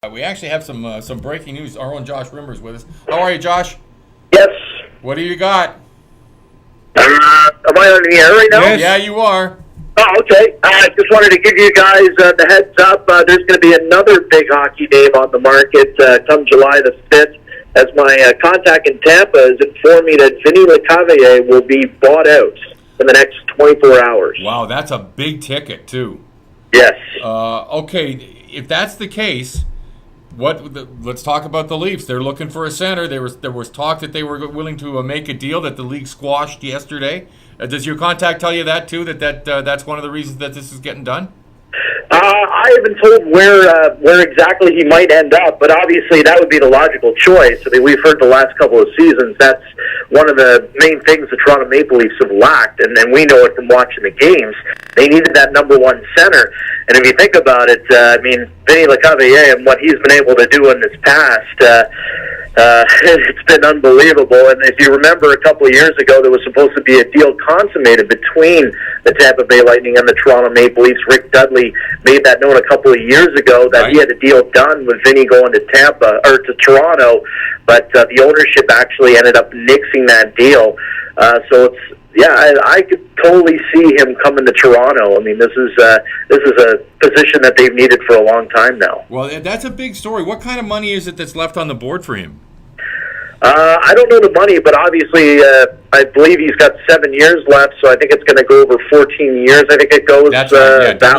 We actually have some breaking news. Our own Josh Rimmer's with us. How are you, Josh? Yes. What do you got? Am I on the air right now? Yes. Yeah, you are. Oh, okay. I just wanted to give you guys the heads up. There's going to be another big hockey name on the market come July the 5th, as my contact in Tampa has informed me that Vinny Lecavalier will be bought out in the next 24 hours. Wow, that's a big ticket, too. Yes. Okay, if that's the case, let's talk about the Leafs. They're looking for a center. There was talk that they were willing to make a deal that the league squashed yesterday. Does your contact tell you that too? That's one of the reasons that this is getting done? I haven't told where exactly he might end up, but obviously that would be the logical choice. I mean, we've heard the last couple of seasons that's one of the main things the Toronto Maple Leafs have lacked, and we know it from watching the games. They needed that number one center, and if you think about it, I mean, Vinny Lecavalier and what he's been able to do in this past, it's been unbelievable. And if you remember, a couple of years ago, there was supposed to be a deal consummated between the Tampa Bay Lightning and the Toronto Maple Leafs. Rick Dudley made that known a couple of years ago that he had a deal done with Vinny going to to Toronto, but the ownership actually ended up nixing that deal. So I could totally see him coming to Toronto. I mean, this is a position that they've needed for a long time now. Well, that's a big story. What kind of money is it that's left on the board for him? I don't know the money, but obviously I believe he's got 7 years left, so I think it's going to go over 14 years. I think it goes that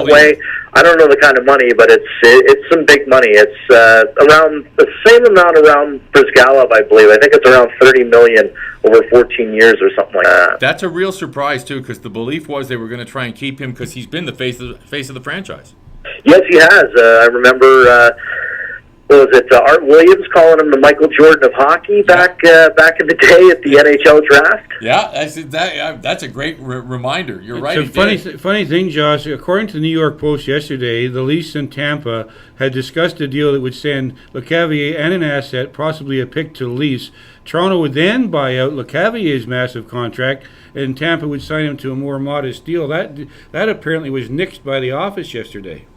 way. I don't know the kind of money, but it's some big money. It's around the same amount around Brizgalov, I believe. I think it's around $30 million over 14 years or something like that. That's a real surprise too, because the belief was they were going to try and keep him because he's been the face of the franchise. Yes, he has. I remember. What was it? Art Williams calling him the Michael Jordan of hockey back in the day at the NHL draft. Yeah, that's a great reminder. You're right. It's a funny thing, Josh. According to the New York Post yesterday, the Leafs and Tampa had discussed a deal that would send Lecavalier and an asset, possibly a pick, to the Leafs. Toronto would then buy out Lecavalier's massive contract, and Tampa would sign him to a more modest deal. That apparently was nixed by the office yesterday.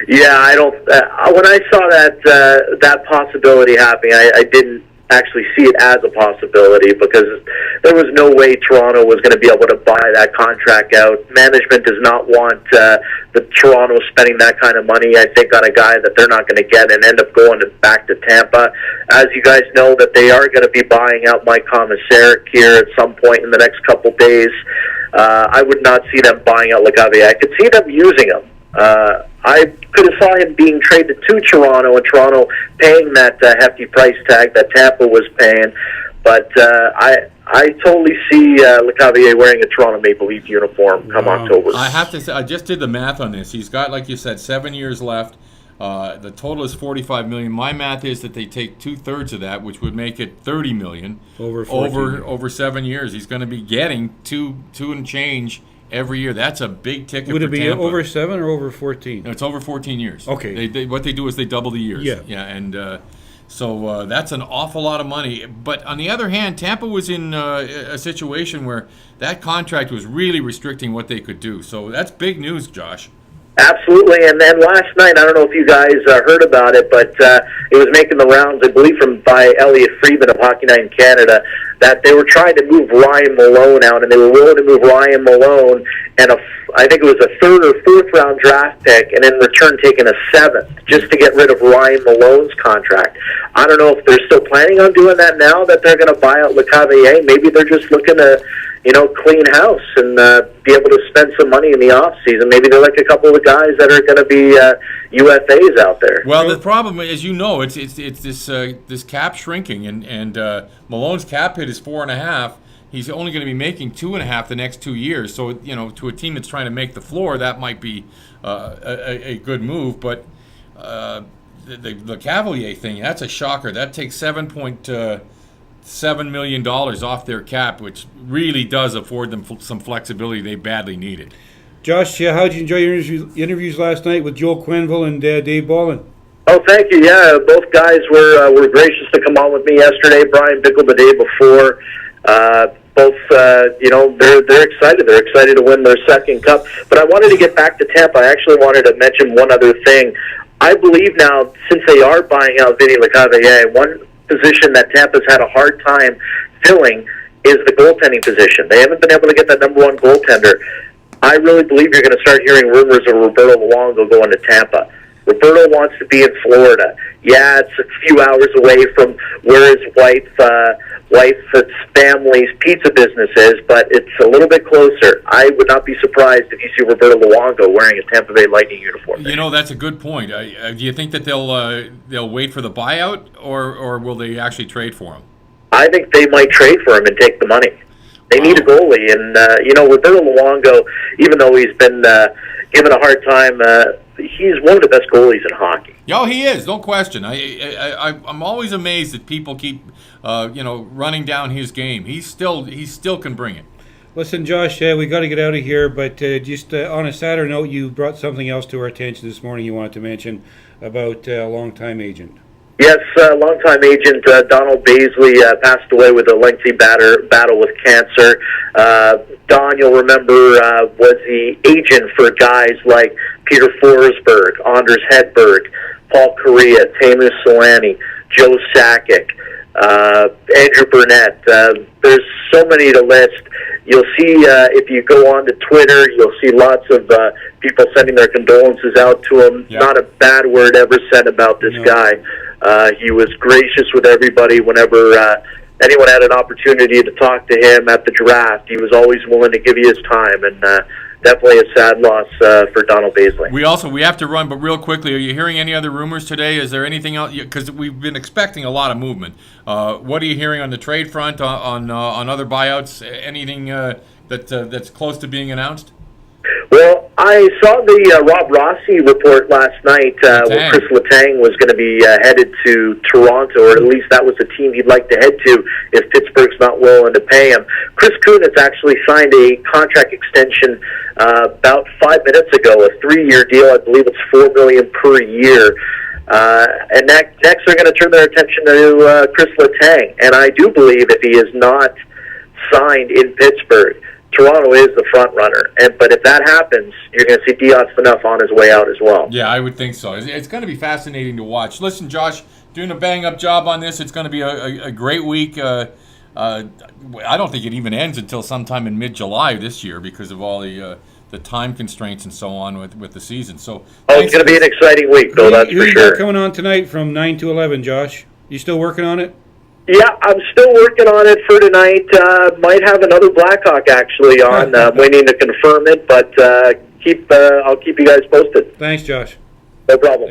Yeah, I don't. When I saw that possibility happening, I didn't actually see it as a possibility because there was no way Toronto was going to be able to buy that contract out. Management does not want the Toronto spending that kind of money, I think, on a guy that they're not going to get and end up going back to Tampa. As you guys know, that they are going to be buying out Mike Komisarek here at some point in the next couple days. I would not see them buying out Lecavalier. I could see them using him. I could have saw him being traded to Toronto and Toronto paying that hefty price tag that Tampa was paying, but I totally see Lecavalier wearing a Toronto Maple Leaf uniform come October. I have to say, I just did the math on this. He's got, like you said, 7 years left. The total is $45 million. My math is that they take 2/3 of that, which would make it $30 million over 7 years. He's going to be getting two and change every year. That's a big ticket. Would it for be Tampa. over 7 or over 14? No, it's over 14 years. Okay. What they do is they double the years. Yeah. And so that's an awful lot of money. But on the other hand, Tampa was in a situation where that contract was really restricting what they could do. So that's big news, Josh. Absolutely, and then last night, I don't know if you guys heard about it, but it was making the rounds, I believe, by Elliot Friedman of Hockey Night in Canada, that they were trying to move Ryan Malone out, and they were willing to move Ryan Malone and I think it was a 3rd or 4th round draft pick, and in return taking a 7th just to get rid of Ryan Malone's contract. I don't know if they're still planning on doing that now that they're going to buy out Lecavalier. Maybe they're just looking to clean house and be able to spend some money in the off season. Maybe they're like a couple of guys that are going to be UFAs out there. Well, the problem, as you know, it's this cap shrinking, and Malone's cap hit is 4.5. He's only going to be making 2.5 the next 2 years. So to a team that's trying to make the floor, that might be a good move. But the Cavalier thing, that's a shocker. That takes $7.7 million off their cap, which really does afford them some flexibility they badly needed. Josh, how did you enjoy your interviews last night with Joel Quenneville and Dave Bolland? Oh, thank you. Yeah, both guys were gracious to come on with me yesterday. Brian Bickle the day before. Both, they're excited. They're excited to win their second cup. But I wanted to get back to Tampa. I actually wanted to mention one other thing. I believe now, since they are buying out Vinny Lecavalier, one position that Tampa's had a hard time filling is the goaltending position. They haven't been able to get that number one goaltender. I really believe you're going to start hearing rumors of Roberto Luongo going to Tampa. Roberto wants to be in Florida. Yeah, it's a few hours away from where his wife's family's pizza business is, but it's a little bit closer. I would not be surprised if you see Roberto Luongo wearing a Tampa Bay Lightning uniform. You know, that's a good point. Do you think that they'll wait for the buyout, or will they actually trade for him? I think they might trade for him and take the money. They need a goalie, and Roberto Luongo, even though he's been given a hard time, he's one of the best goalies in hockey. Oh, he is, no question. I'm always amazed that people keep running down his game. He still can bring it. Listen, Josh, we got to get out of here, but just on a sadder note, you brought something else to our attention this morning you wanted to mention about a longtime agent. Yes, longtime agent Donald Baisley passed away with a lengthy battle with cancer. Don, you'll remember, was the agent for guys like Peter Forsberg, Anders Hedberg, Paul Kariya, Teemu Selanne, Joe Sakic, Andrew Burnett. There's so many to list. You'll see, if you go on to Twitter, you'll see lots of people sending their condolences out to him. Yep. Not a bad word ever said about this guy. He was gracious with everybody whenever anyone had an opportunity to talk to him at the draft. He was always willing to give you his time, and definitely a sad loss for Donald Baisley. We have to run, but real quickly, are you hearing any other rumors today? Is there anything else? Because we've been expecting a lot of movement. What are you hearing on the trade front, on other buyouts? Anything that's close to being announced? Well, I saw the Rob Rossi report last night where Chris Letang was going to be headed to Toronto, or at least that was the team he'd like to head to if Pittsburgh's not willing to pay him. Chris Kunitz actually signed a contract extension about 5 minutes ago, a 3-year deal. I believe it's $4 million per year. And next they're going to turn their attention to Chris Letang. And I do believe if he is not signed in Pittsburgh, Toronto is the front runner, but if that happens, you're going to see Dion Phaneuf on his way out as well. Yeah, I would think so. It's going to be fascinating to watch. Listen, Josh, doing a bang-up job on this. It's going to be a great week. I don't think it even ends until sometime in mid-July this year because of all the time constraints and so on with the season. So, it's going to be an exciting week, though. That's for sure. Who you got coming on tonight from 9 to 11, Josh? You still working on it? Yeah, I'm still working on it for tonight. Might have another Blackhawk actually on. Waiting to confirm it, but I'll keep you guys posted. Thanks, Josh. No problem.